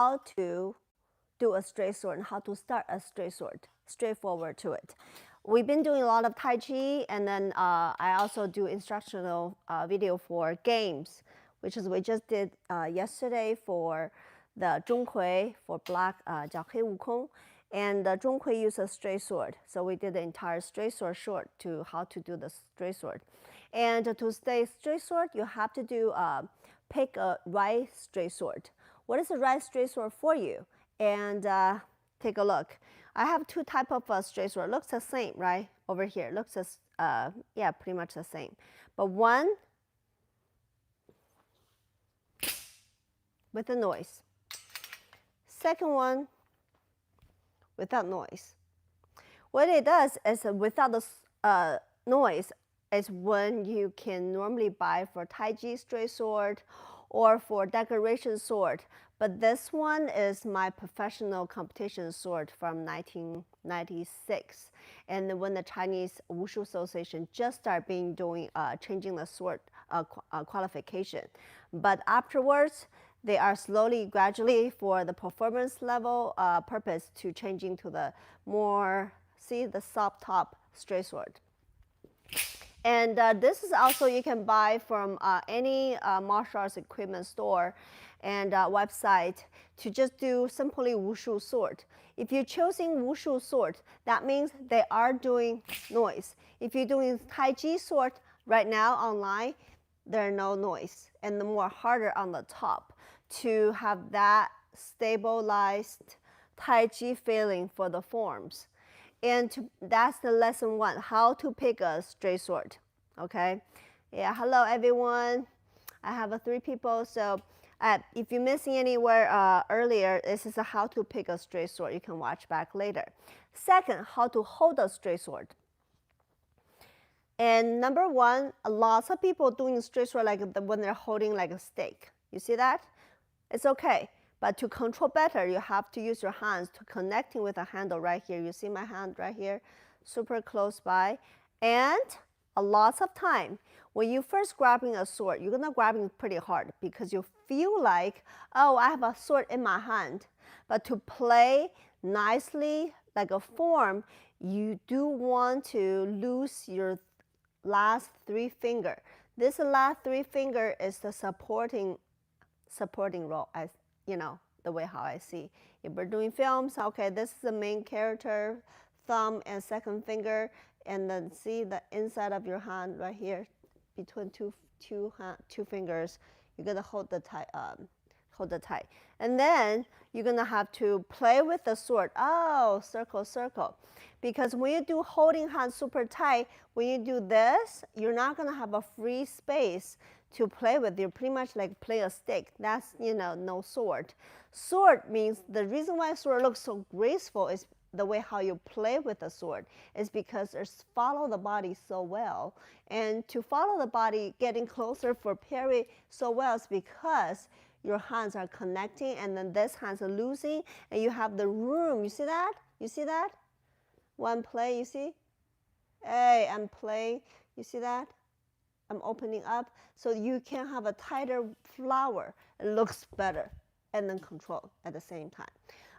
how to do a straight sword and how to start a straight sword, straightforward to it. We've been doing a lot of Taichi, and then I also do instructional video for games, which is we just did yesterday for the Zhonghui for black 叫黑悟空, and the Zhonghui used a straight sword, so we did the entire straight sword short to how to do the straight sword. And to stay straight sword, you have to do pick a right straight sword. What is the right straight sword for you? And take a look. I have two type of straight sword. Looks the same, right? Over here, looks as yeah, pretty much the same. But one with the noise. Second one without noise. What it does is without the noise is when you can normally buy for Taichi straight sword or for decoration sword. But this one is my professional competition sword from 1996. And when the Chinese Wushu Association just started changing the sword qualification. But afterwards, they are slowly, gradually, for the performance level purpose to changing to the more, see, the soft top straight sword. And this is also you can buy from any martial arts equipment store and website to just do simply Wushu sword. If you're choosing Wushu sword, that means they are doing noise. If you're doing Taichi sword right now online, there are no noise, and the more harder on the top to have that stabilized Taichi feeling for the forms. And that's the lesson one, how to pick a straight sword, okay? Yeah, hello everyone. I have 3 people, so if you're missing anywhere earlier, this is how to pick a straight sword. You can watch back later. Second, how to hold a straight sword. And number one, lots of people doing straight sword like when they're holding like a stick. You see that? It's okay. But to control better, you have to use your hands to connecting with the handle right here. You see my hand right here, super close by. And a lot of time, when you first grabbing a sword, you're gonna grab it pretty hard because you feel like, oh, I have a sword in my hand. But to play nicely like a form, you do want to lose your last 3 finger. This last 3 finger is the supporting role, as you know, the way how I see. If we're doing films, okay, this is the main character, thumb and second finger, and then see the inside of your hand right here, between two fingers. You're gonna hold the tight, and then you're gonna have to play with the sword. Oh, circle, circle, because when you do holding hand super tight, when you do this, you're not gonna have a free space to play with. You're pretty much like play a stick. That's, you know, no sword. Sword means the reason why sword looks so graceful is the way how you play with the sword is because it's follow the body so well. And to follow the body, getting closer for parry so well is because your hands are connecting and then this hands are losing and you have the room. You see that? You see that? One play, you see? Hey, I'm playing. You see that? I'm opening up so you can have a tighter flower. It looks better and then control at the same time.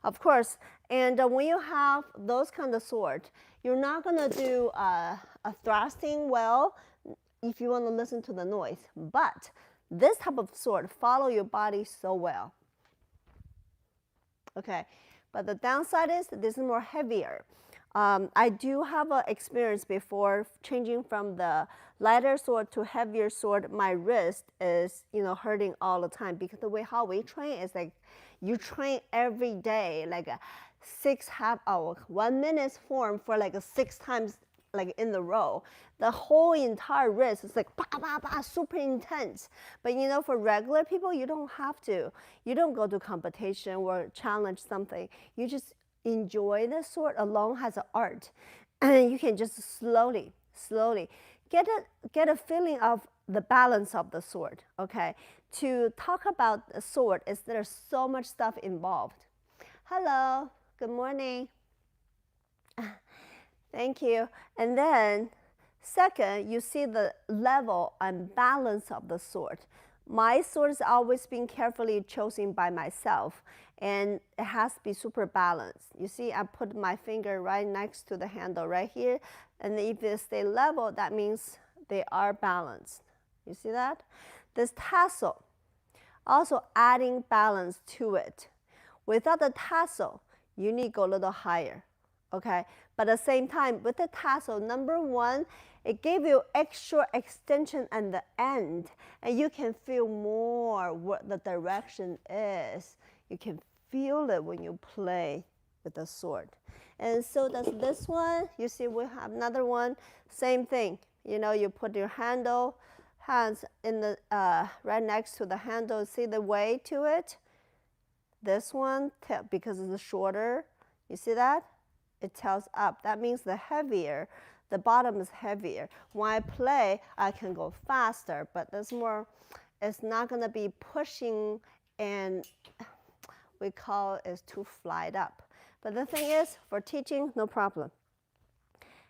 Of course, and when you have those kind of sword, you're not gonna do a thrusting well if you want to listen to the noise. But this type of sword follow your body so well. Okay, but the downside is this is more heavier. I do have an experience before changing from the lighter sword to heavier sword. My wrist is, you know, hurting all the time because the way how we train is like you train every day, like a 6 half-hour, 1 minute form for like 6 times like in the row. The whole entire wrist is like bah, bah, bah, super intense. But you know, for regular people, you don't have to. You don't go to competition or challenge something. You just enjoy the sword alone as an art, and you can just slowly get a feeling of the balance of the sword. Okay, to talk about the sword is there's so much stuff involved. Hello, good morning. Thank you. And then second, you see the level and balance of the sword. My sword is always been carefully chosen by myself, and it has to be super balanced. You see, I put my finger right next to the handle right here, and if they stay level, that means they are balanced. You see that? This tassel, also adding balance to it. Without the tassel, you need to go a little higher, okay? But at the same time, with the tassel, number one, it gave you extra extension at the end, and you can feel more what the direction is. You can feel it when you play with the sword. And so does this one. You see we have another one, same thing. You know, you put your hands in the right next to the handle, see the weight to it? This one, because it's shorter, you see that? It tells up. That means the heavier, the bottom is heavier. When I play, I can go faster, but there's more, it's not gonna be pushing, and we call it too flied up. But the thing is, for teaching, no problem.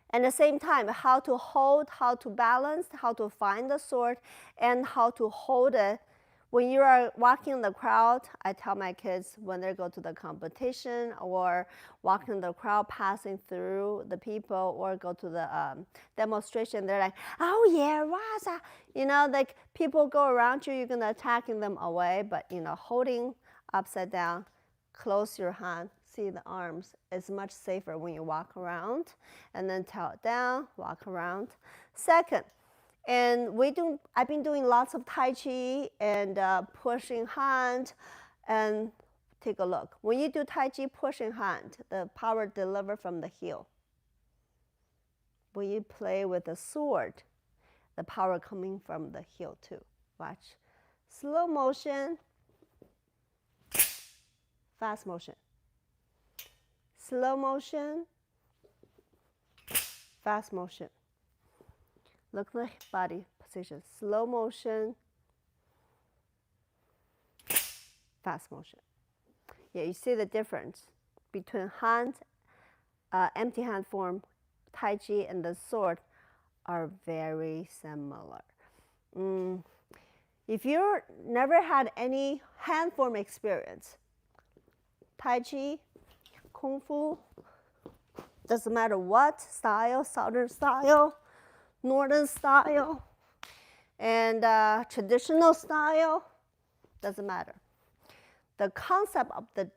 And at the same time, how to hold, how to balance, how to find the sword, and how to hold it. When you are walking in the crowd, I tell my kids when they go to the competition or walking in the crowd, passing through the people, or go to the demonstration, they're like, oh yeah, Raza. You know, like people go around you, you're gonna attacking them away, but you know, holding upside down, close your hand, see the arms, is much safer when you walk around, and then tail it down, walk around. Second, and I've been doing lots of Tai Chi and pushing hand, and take a look. When you do Tai Chi pushing hand, the power delivered from the heel. When you play with a sword, the power coming from the heel too. Watch. Slow motion, fast motion. Slow motion, fast motion. Look at the body position. Slow motion, fast motion. Yeah, you see the difference between hand, empty hand form, Tai Chi, and the sword are very similar. If you never had any hand form experience, Tai Chi, Kung Fu, doesn't matter what style, Southern style, Northern style, and traditional style, doesn't matter. The concept of the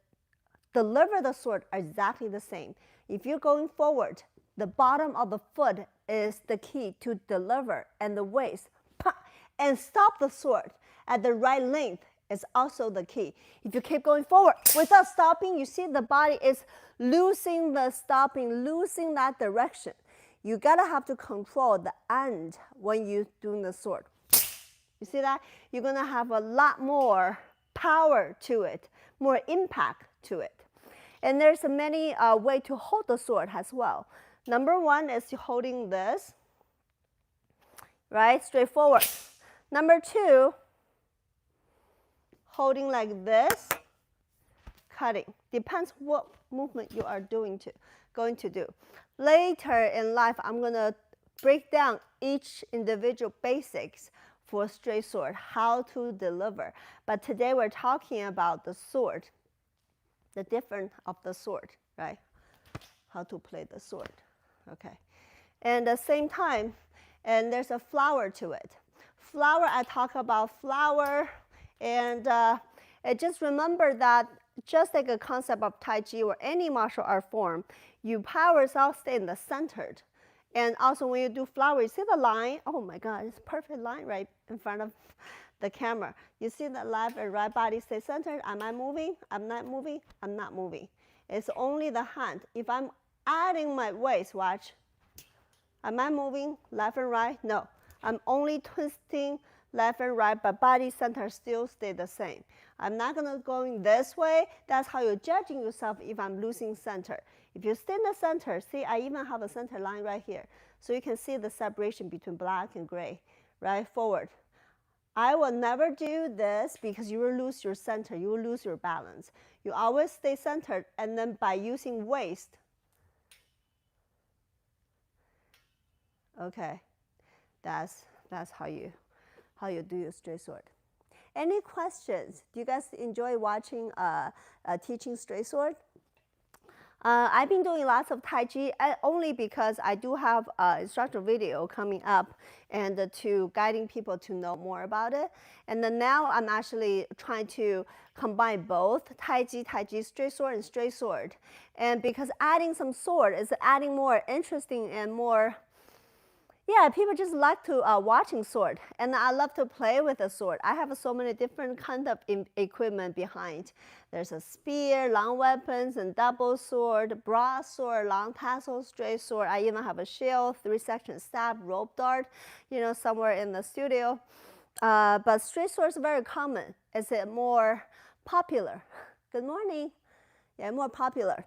deliver the sword are exactly the same. If you're going forward, the bottom of the foot is the key to deliver, and the waist, and stop the sword at the right length is also the key. If you keep going forward without stopping, you see the body is losing the stopping, losing that direction. You gotta have to control the end when you're doing the sword. You see that? You're gonna have a lot more power to it, more impact to it. And there's many ways to hold the sword as well. Number one is holding this, right? Straightforward. Number two, holding like this, cutting. Depends what movement you are going to do. Later in life, I'm going to break down each individual basics for straight sword, how to deliver. But today we're talking about the sword, the difference of the sword, right? How to play the sword, okay? And at the same time, and there's a flower to it. Flower, I talk about flower, and just remember that just like a concept of Tai Chi or any martial art form, your powers all stay in the center. And also when you do flower, you see the line? Oh my God, it's perfect line right in front of the camera. You see the left and right body stay centered. Am I moving? I'm not moving. I'm not moving. It's only the hand. If I'm adding my waist, watch. Am I moving left and right? No. I'm only twisting left and right, but body center still stay the same. I'm not gonna going this way. That's how you're judging yourself if I'm losing center. If you stay in the center, see, I even have a center line right here. So you can see the separation between black and gray, right? Forward. I will never do this because you will lose your center. You will lose your balance. You always stay centered, and then by using waist, okay, that's how you do your straight sword. Any questions? Do you guys enjoy watching teaching straight sword? I've been doing lots of Taichi only because I do have an instructor video coming up and to guiding people to know more about it. And then now I'm actually trying to combine both Taichi straight sword and straight sword. And because adding some sword is adding more interesting and more, yeah, people just like to watching sword, and I love to play with a sword. I have so many different kind of equipment behind. There's a spear, long weapons, and double sword, broadsword, long tassel, straight sword. I even have a shield, 3-section stab, rope dart, somewhere in the studio. But straight sword is very common. It's more popular. Good morning. Yeah, more popular.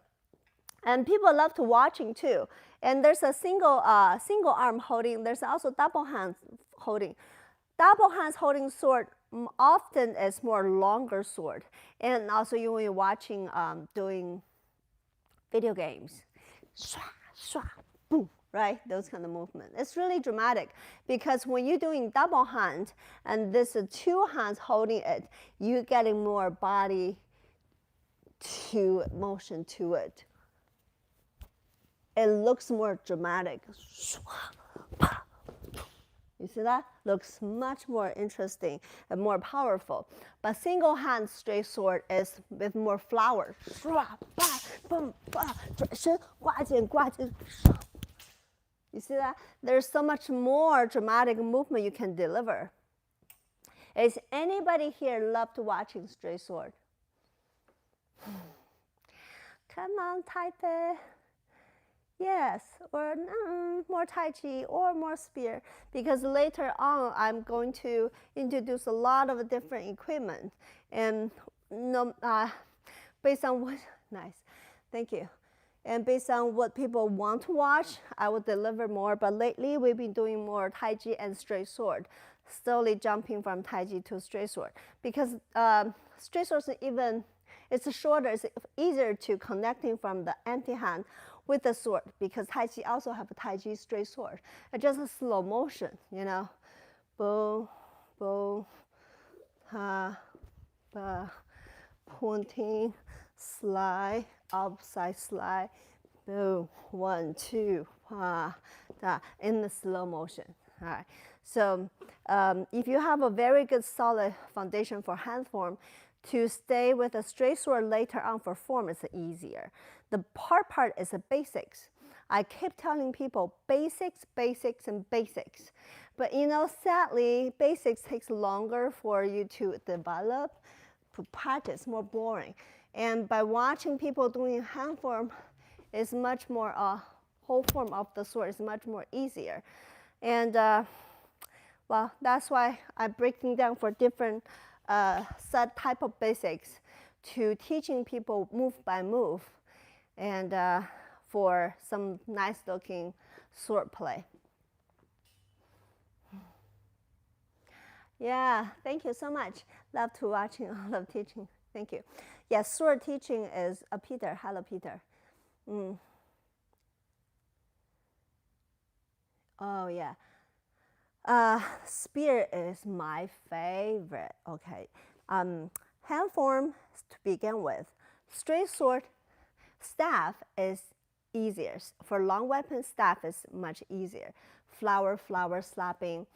And people love to watching too. And there's a single arm holding. There's also double hands holding. Double hands holding sword often is more longer sword. And also when you're watching doing video games, shwa, shwa, boom, right? Those kind of movement. It's really dramatic because when you're doing double hand and this is 2 hands holding it, you're getting more body to motion to it. It looks more dramatic. You see that? Looks much more interesting and more powerful. But single hand straight sword is with more flower. You see that? There's so much more dramatic movement you can deliver. Is anybody here love to watching straight sword? Come on, type it. Yes, or more Tai Chi or more spear, because later on I'm going to introduce a lot of different equipment, and based on what, nice, thank you, and based on what people want to watch, I will deliver more. But lately we've been doing more Tai Chi and straight sword, slowly jumping from Tai Chi to straight sword, because straight sword it's shorter, it's easier to connecting from the empty hand with the sword, because Tai Chi also have a Tai Chi straight sword. It's just a slow motion, boom, boom, ha, ba, pointing, slide, upside slide, boom, 1, 2, ha, da, in the slow motion. All right. So if you have a very good solid foundation for hand form, to stay with a straight sword later on for form is easier. The hard part is the basics. I keep telling people basics, basics, and basics. But sadly, basics takes longer for you to develop, to practice, more boring. And by watching people doing hand form, is much more, whole form of the sword is much more easier. And well, that's why I'm breaking down for different set type of basics to teaching people move by move, and for some nice looking sword play. Yeah, thank you so much. Love to watching, love teaching. Thank you. Yes, sword teaching is Peter. Hello, Peter. Oh yeah. Spear is my favorite. Okay, hand form to begin with. Straight sword, staff is easier. For long weapon, staff is much easier. Flower slapping.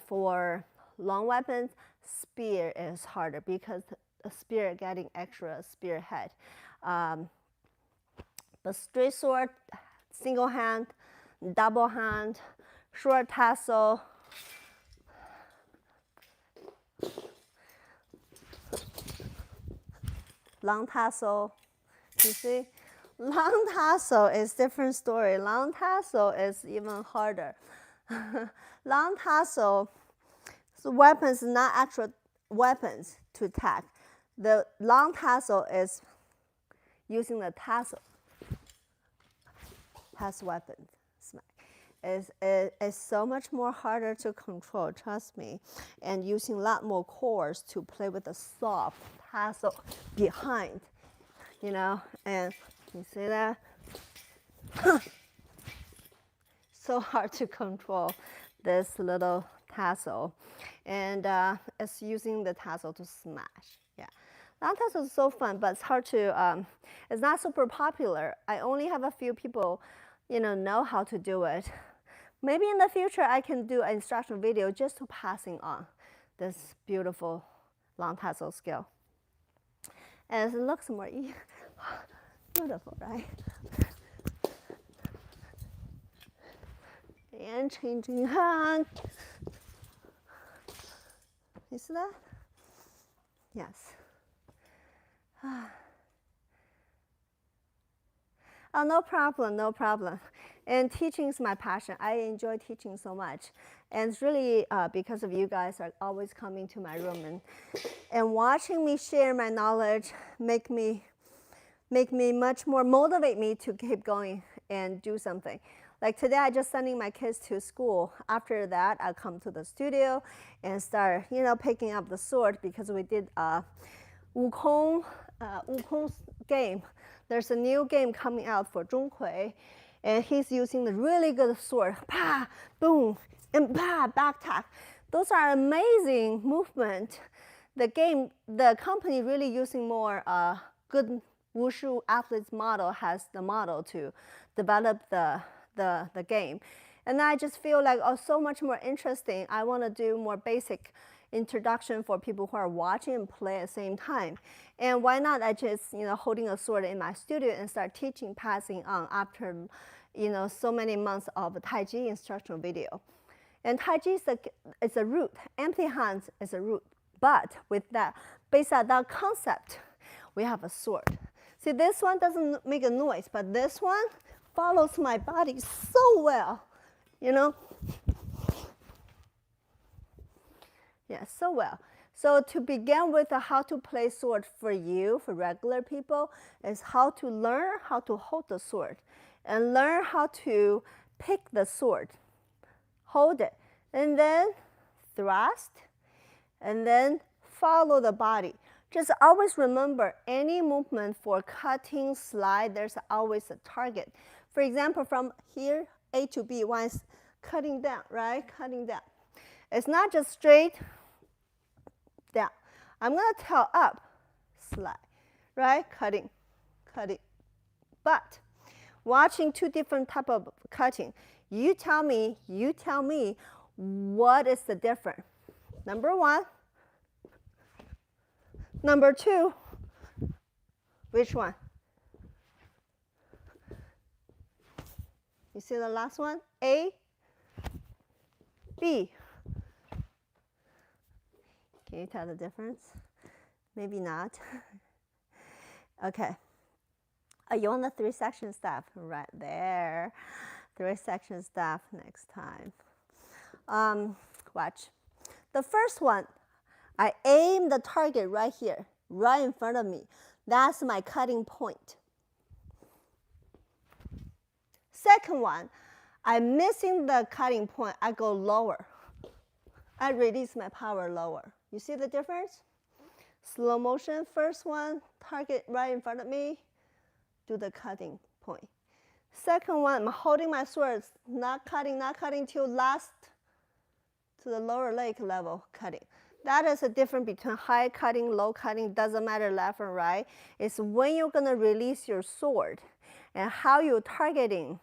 For long weapons, spear is harder because the spear getting extra spear head. But straight sword, single hand, double hand, short tassel, long tassel. You see, long tassel is different story. Long tassel is even harder. Long tassel, so weapons not actual weapons to attack. The long tassel is using the tassel as weapons. Is so much more harder to control, trust me, and using a lot more cores to play with the soft tassel behind, and you see that? So hard to control this little tassel, and it's using the tassel to smash. Yeah, long tassel is so fun, but it's hard to. It's not super popular. I only have a few people, know how to do it. Maybe in the future I can do an instructional video just to passing on this beautiful long tassel skill. And it looks more beautiful, right? And changing hand. You see that? Yes. Oh, no problem, no problem. And teaching is my passion. I enjoy teaching so much. And it's really because of you guys are always coming to my room and watching me share my knowledge make me much more, motivate me to keep going and do something. Like today, I just sending my kids to school. After that, I'll come to the studio and start, picking up the sword because we did Wukong game. There's a new game coming out for Zhonghui, and he's using the really good sword. Pa, boom, and pa, back tack. Those are amazing movement. The company really using more good wushu athletes model has the model to develop the game. And I just feel like, so much more interesting. I want to do more basic introduction for people who are watching and play at the same time. And why not I just, holding a sword in my studio and start teaching, passing on after, so many months of Taichi instructional video. And Taichi is a root. Empty hands is a root. But with that, based on that concept, we have a sword. See, this one doesn't make a noise, but this one follows my body so well, Yeah, so well. So to begin with how to play sword for you, for regular people, is how to learn how to hold the sword and learn how to pick the sword, hold it, and then thrust, and then follow the body. Just always remember any movement for cutting, slide, there's always a target. For example, from here, A to B, one is cutting down, right? Cutting down. It's not just straight down. I'm going to tell up, slide, right? Cutting, cutting. But watching two different type of cutting, you tell me what is the difference. Number one. Number two, which one? You see the last one? A, B. Can you tell the difference? Maybe not. Okay. You want the 3-section staff right there. 3-section staff next time. Watch. The first one, I aim the target right here, right in front of me. That's my cutting point. Second one, I'm missing the cutting point. I go lower. I release my power lower. You see the difference? Slow motion, first one, target right in front of me, do the cutting point. Second one, I'm holding my sword, not cutting till last, to the lower leg level, cutting. That is the difference between high cutting, low cutting, doesn't matter left and right. It's when you're going to release your sword and how you're targeting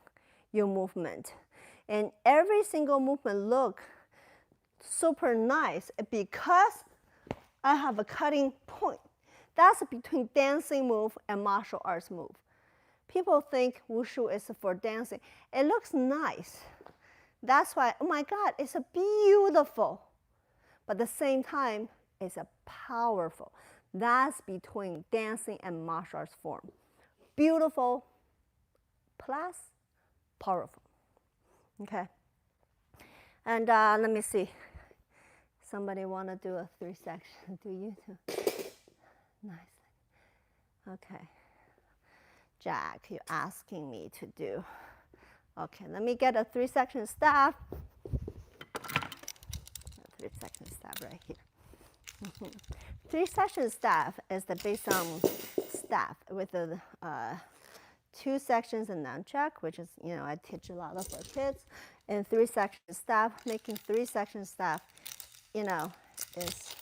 your movement. And every single movement look super nice because I have a cutting point. That's between dancing move and martial arts move. People think wushu is for dancing. It looks nice. That's why, oh my God, it's a beautiful. But at the same time, it's a powerful. That's between dancing and martial arts form. Beautiful plus powerful. Okay. And let me see. Somebody want to do a 3-section? Do you too? Nice. Okay. Jack, you're asking me to do. Okay, let me get a 3-section staff. 3-section staff right here. 3-section staff is the based on staff with the 2 sections and nunchuck, which is, I teach a lot of our kids. And 3-section staff, making 3-section staff, you know, is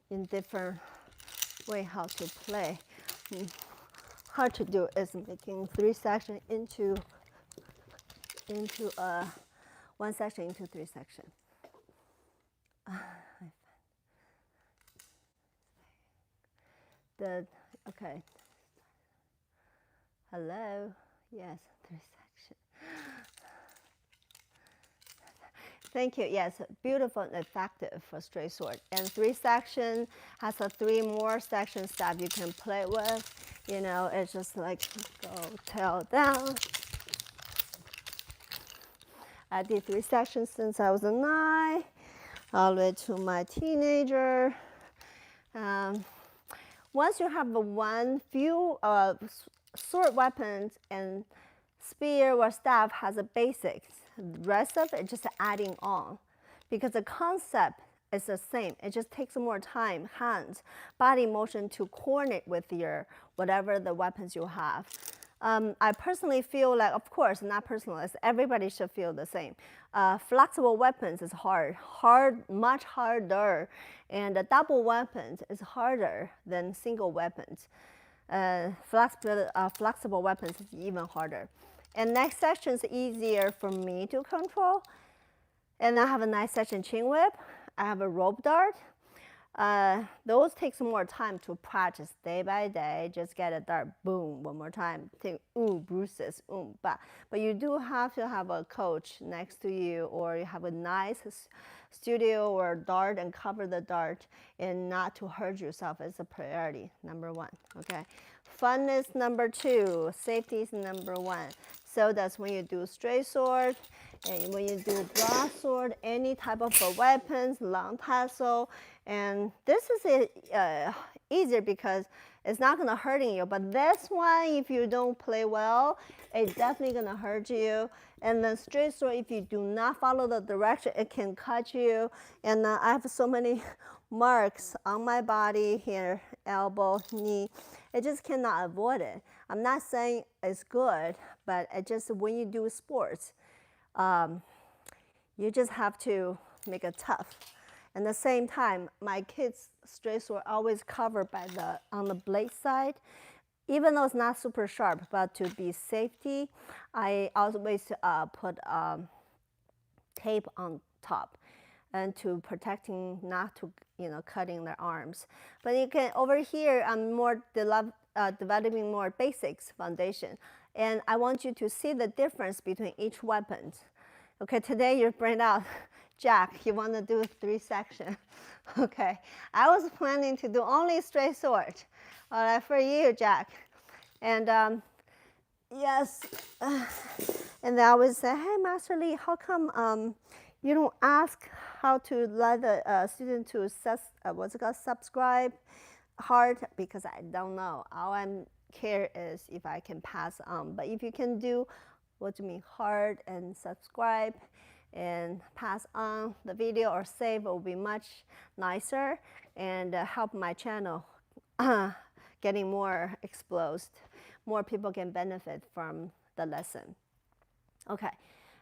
in different way how to play. Hard to do is making 3-section into 1 section into 3 section. Okay. Hello. Yes, 3 section. Thank you. Yes, beautiful and effective for straight sword. And 3-section has a 3 more section staff you can play with. You know, it's just like go tail down. I did 3 sections since I was a 9, all the way to my teenager. Once you have few sword weapons and spear or staff has a basics, the rest of it just adding on, because the concept is the same. It just takes more time, hands, body motion to coordinate with your whatever the weapons you have. I personally feel like, of course, not personal, everybody should feel the same. Flexible weapons is hard, much harder, and the double weapons is harder than single weapons. Flexible weapons is even harder. And next section is easier for me to control. And I have a nice section chin whip. I have a rope dart. Those take some more time to practice day by day. Just get a dart, boom, one more time. Take, bruises, but you do have to have a coach next to you, or you have a nice studio or dart and cover the dart, and not to hurt yourself is a priority, number 1, okay? Fun is number 2, safety is number 1. So that's when you do straight sword, and when you do broadsword, any type of weapons, long tassel, and this is easier because it's not gonna hurting you. But this one, if you don't play well, it's definitely gonna hurt you. And then straight sword, if you do not follow the direction, it can cut you. And I have so many marks on my body here, elbow, knee. I just cannot avoid it. I'm not saying it's good, but it just, when you do sports, you just have to make it tough. At the same time, my kids' straight sword always covered by on the blade side. Even though it's not super sharp, but to be safety, I always put tape on top, and to protecting, not to cutting their arms. But you can, over here, I'm more developing more basics foundation, and I want you to see the difference between each weapon. Okay, today you bring out Jack. You want to do 3 section. Okay, I was planning to do only straight sword. All right, for you, Jack. And yes, and they always say, hey, Master Lee, how come you don't ask how to let the student to subscribe hard? Because I don't know. All I care is if I can pass on. But if you can do what you mean hard and subscribe and pass on the video or save, it will be much nicer and help my channel getting more exposed. More people can benefit from the lesson. Okay,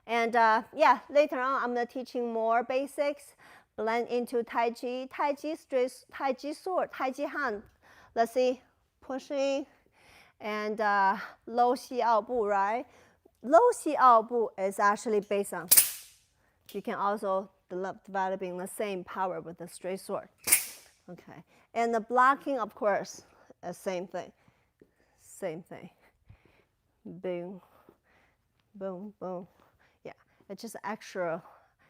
and yeah, later on I'm teaching more basics, blend into Taichi, Taichi sword, Taichi hand. Let's see, pushing and low xi ao bu, right? Low xi ao bu is actually based on, you can also developing the same power with the straight sword. Okay, and the blocking, of course, same thing. Same thing. Boom, boom, boom. Yeah, it's just extra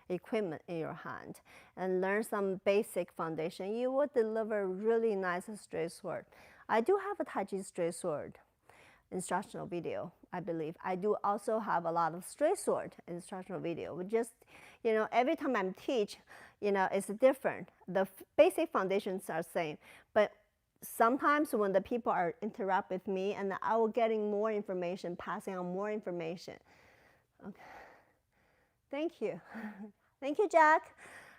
equipment in your hand. And learn some basic foundation. You will deliver really nice straight sword. I do have a Taichi straight sword instructional video, I believe. I do also have a lot of straight sword instructional video. We just, every time I'm teach, it's different. The basic foundations are same, but sometimes when the people are interact with me, and I will getting more information, passing on more information. Okay. Thank you. Thank you, Jack.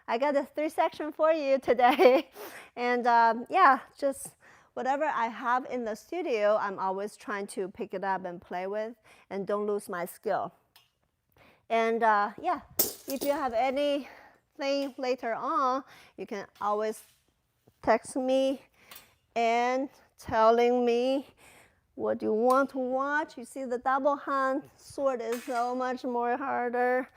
I got a 3 section for you today. And yeah, just whatever I have in the studio, I'm always trying to pick it up and play with and don't lose my skill. And yeah, if you have anything later on, you can always text me and telling me what you want to watch. You see the double hand sword is so much more harder.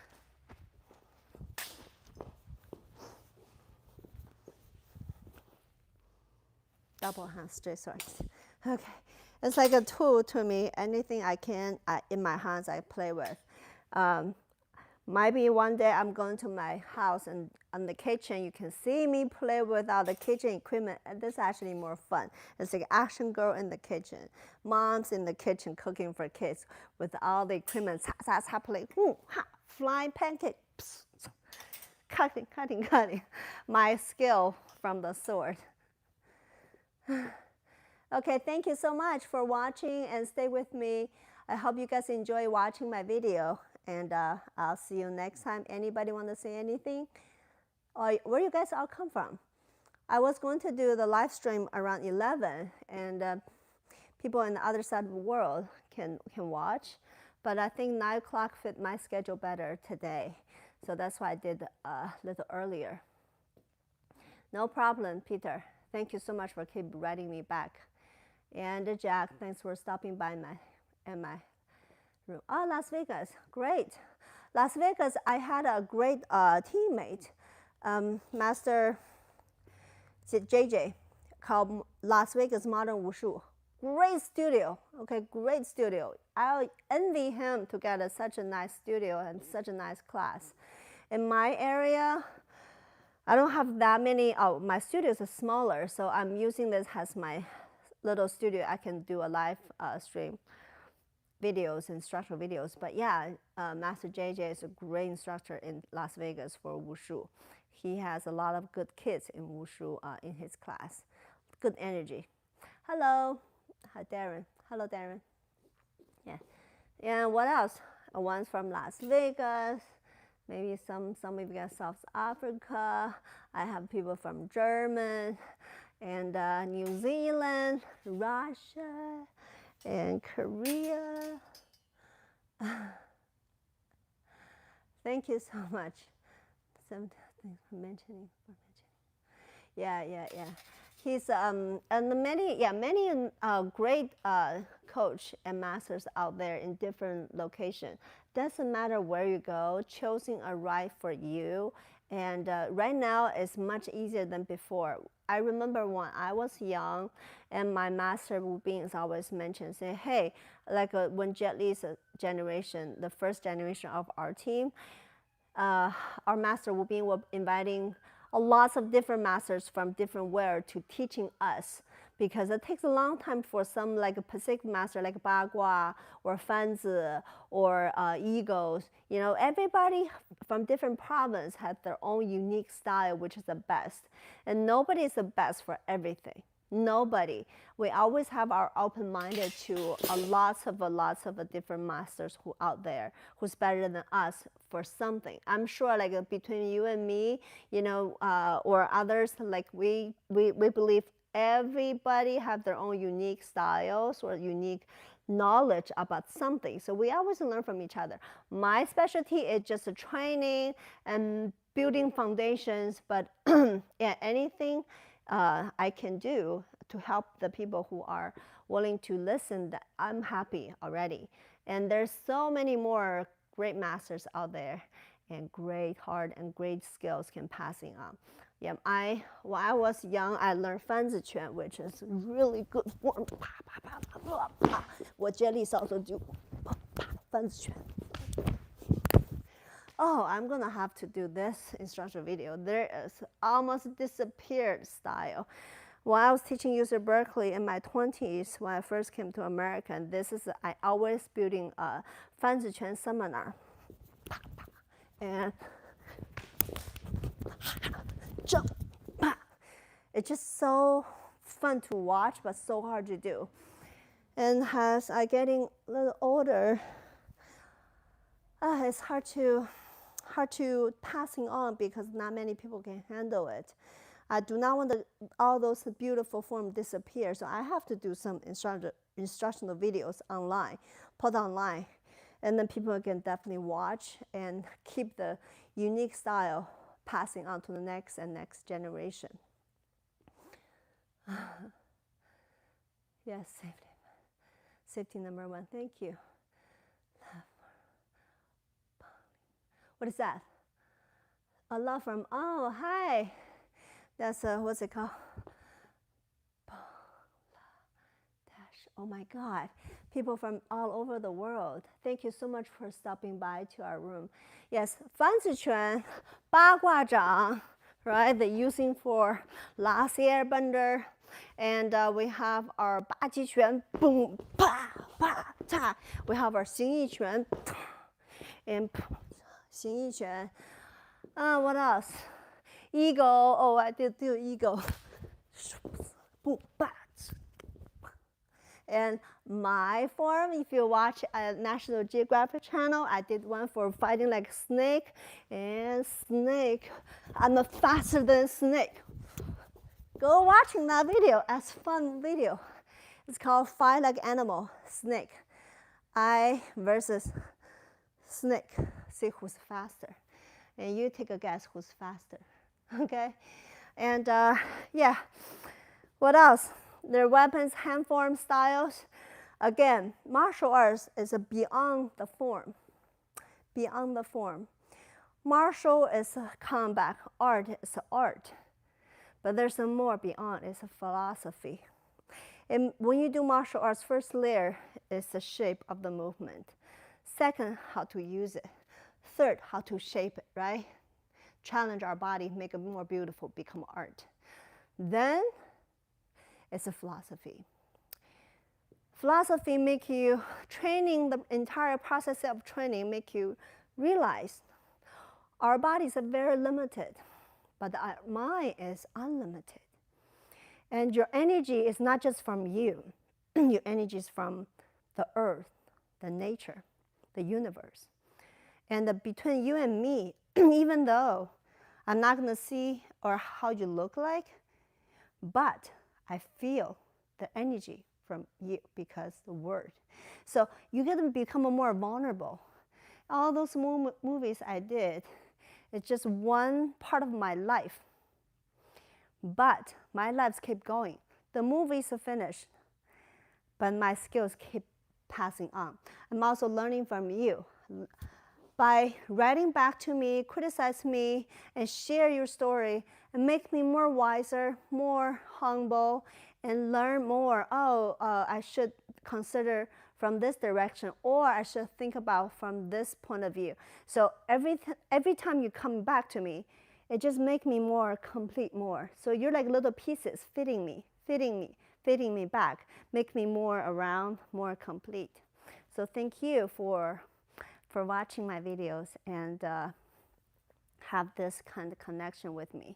Double hand straight swords. Okay, it's like a tool to me. Anything I can in my hands, I play with. Maybe one day I'm going to my house and in the kitchen, you can see me play with all the kitchen equipment. And this is actually more fun. It's like action girl in the kitchen. Mom's in the kitchen cooking for kids with all the equipment. Happening. Flying pancake. Cutting, cutting, cutting. My skill from the sword. Okay, thank you so much for watching and stay with me. I hope you guys enjoy watching my video. And I'll see you next time. Anybody want to say anything? Or where you guys all come from? I was going to do the live stream around 11, and people on the other side of the world can watch. But I think 9 o'clock fit my schedule better today. So that's why I did a little earlier. No problem, Peter. Thank you so much for keep writing me back. And Jack, thanks for stopping by in my room. Oh, Las Vegas, great. Las Vegas, I had a great teammate, Master JJ, called Las Vegas Modern Wushu. Great studio, okay, great studio. I envy him to get such a nice studio and such a nice class. In my area, I don't have that many, my studios are smaller, so I'm using this as my little studio. I can do a live stream videos, instructional videos. But yeah, Master JJ is a great instructor in Las Vegas for Wushu. He has a lot of good kids in Wushu in his class. Good energy. Hello. Hi, Darren. Hello, Darren. Yeah. And what else? One's from Las Vegas. Maybe some of you guys South Africa. I have people from Germany and New Zealand, Russia, and Korea. Thank you so much. Some things for mentioning. Yeah. He's and many great coach and masters out there in different locations. Doesn't matter where you go, choosing a right for you. And right now it's much easier than before. I remember when I was young, and my master Wu Bing's always mentioned, say, hey, like when Jet Li's generation, the first generation of our team, our master Wu Bing was inviting lots of different masters from different world to teaching us, because it takes a long time for some like a Pacific master like Bagua or Fanzi or Eagles. You know, everybody from different province has their own unique style, which is the best. And nobody is the best for everything. Nobody. We always have our open-minded to lots of different masters who out there who's better than us for something. I'm sure like between you and me, you know, or others, like we believe everybody have their own unique styles or unique knowledge about something. So we always learn from each other. My specialty is just a training and building foundations, but yeah, anything I can do to help the people who are willing to listen, that I'm happy already. And there's so many more great masters out there, and great heart and great skills can passing on. Yeah, when I was young, I learned Fanzi Quan, which is really good form. What Jelly's also do. Fanzi Quan. Oh, I'm gonna have to do this instructional video. There is almost disappeared style. When I was teaching user Berkeley in my 20s, when I first came to America, and this is, I always building a Fanzi Quan seminar. And jump. It's just so fun to watch, but so hard to do. And as I getting a little older, it's hard to passing on because not many people can handle it. I do not want all those beautiful forms disappear, so I have to do some instructional videos online, put online. And then people can definitely watch and keep the unique style passing on to the next and next generation. Yes, safety. Safety number one. Thank you. What is that? A love from, oh, hi. That's, what's it called? Oh my God. People from all over the world. Thank you so much for stopping by to our room. Yes, 樊子权,八卦掌, right? They're using for Last Airbender. And we have our 八极拳, boom, pa, pa, ta. We have our 形意拳, and 形意拳. What else? Ego. Oh, I did do ego. Boom, pa. And my form, if you watch National Geographic channel, I did one for fighting like a snake. And snake, I'm faster than snake. Go watching that video. It's a fun video. It's called Fight Like Animal, Snake. I versus snake. See who's faster. And you take a guess who's faster. Okay? And yeah, what else? Their weapons, hand form styles. Again, martial arts is beyond the form. Beyond the form. Martial is a combat. Art is art. But there's some more beyond. It's a philosophy. And when you do martial arts, first layer is the shape of the movement. Second, how to use it. Third, how to shape it, right? Challenge our body, make it more beautiful, become art. Then, it's a philosophy. Philosophy make you, training, the entire process of training make you realize our bodies are very limited, but our mind is unlimited. And your energy is not just from you. Your energy is from the earth, the nature, the universe. And between you and me, even though I'm not going to see or how you look like, but I feel the energy from you because the word. So you get to become more vulnerable. All those movies I did, it's just one part of my life. But my lives keep going. The movies are finished, but my skills keep passing on. I'm also learning from you. By writing back to me, criticize me, and share your story, and make me more wiser, more humble, and learn more. Oh, I should consider from this direction, or I should think about from this point of view. So every time you come back to me, it just makes me more complete more. So you're like little pieces fitting me back, make me more around, more complete. So thank you for watching my videos and have this kind of connection with me.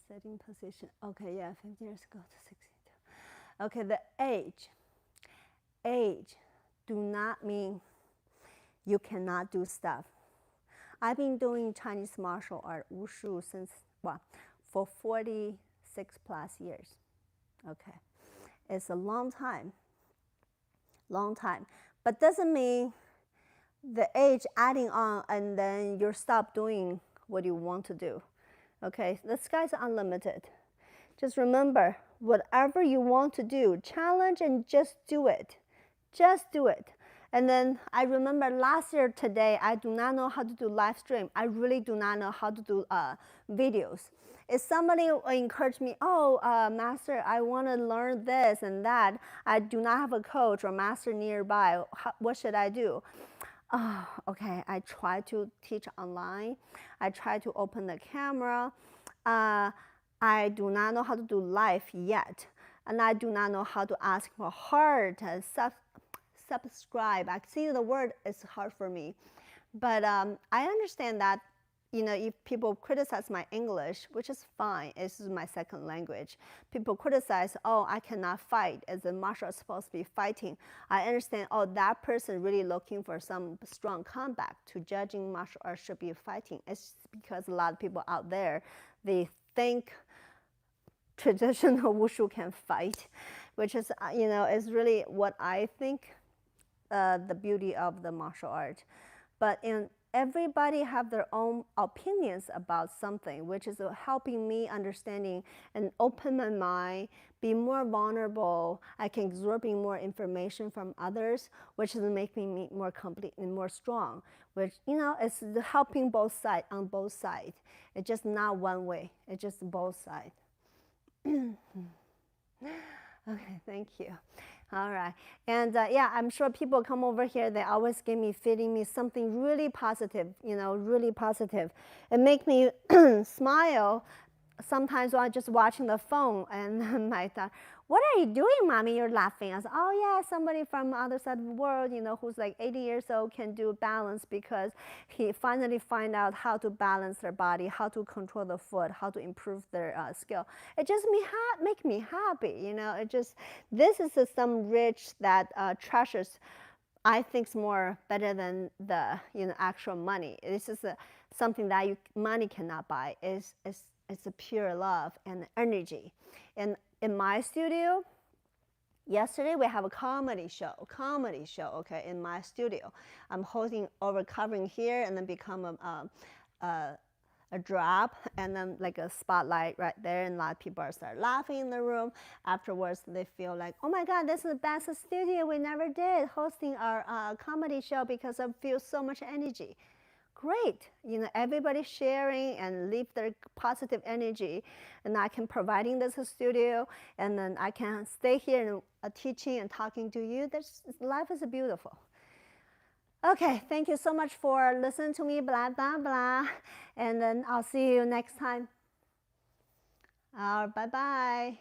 Setting position. Okay, yeah, 15 years ago to 62. Okay, the age. Age do not mean you cannot do stuff. I've been doing Chinese martial art, wushu, for 46 plus years. Okay, it's a long time. Long time, but doesn't mean the age adding on and then you stop doing what you want to do. Okay, the sky's unlimited. Just remember, whatever you want to do, challenge and just do it. Just do it. And then I remember last year today, I do not know how to do live stream. I really do not know how to do videos. If somebody encouraged me, oh, master, I want to learn this and that. I do not have a coach or master nearby. What should I do? Oh, okay, I try to teach online. I try to open the camera. I do not know how to do live yet. And I do not know how to ask for heart, subscribe. I see the word is hard for me. But I understand that, you know, if people criticize my English, which is fine, this is my second language. People criticize, oh, I cannot fight, as a martial art supposed to be fighting. I understand, oh, that person really looking for some strong comeback to judging martial art should be fighting. It's because a lot of people out there, they think traditional wushu can fight. which is, is really what I think the beauty of the martial art. But everybody have their own opinions about something, which is helping me understanding and open my mind, be more vulnerable. I can absorbing more information from others, which is making me more complete and more strong, which, is helping both sides, on both sides. It's just not one way. It's just both sides. Okay, thank you. All right. And yeah, I'm sure people come over here, they always feeding me something really positive, really positive. It makes me smile sometimes while just watching the phone. And my thought, what are you doing, Mommy? You're laughing. I said, oh yeah, somebody from the other side of the world, who's like 80 years old can do balance because he finally find out how to balance their body, how to control the foot, how to improve their skill. It just make me happy, It just, this is some rich that treasures I think is more better than the actual money. This is something that money cannot buy. It's a pure love and energy. And in my studio, yesterday we have a comedy show, okay, in my studio. I'm hosting covering here and then become a drop and then like a spotlight right there, and a lot of people start laughing in the room. Afterwards, they feel like, oh my God, this is the best studio we never did, hosting our comedy show because I feel so much energy. Great, everybody sharing and leave their positive energy, and I can providing this studio, and then I can stay here and teaching and talking to you. Life is beautiful. Okay, thank you so much for listening to me, blah, blah, blah. And then I'll see you next time. Bye-bye.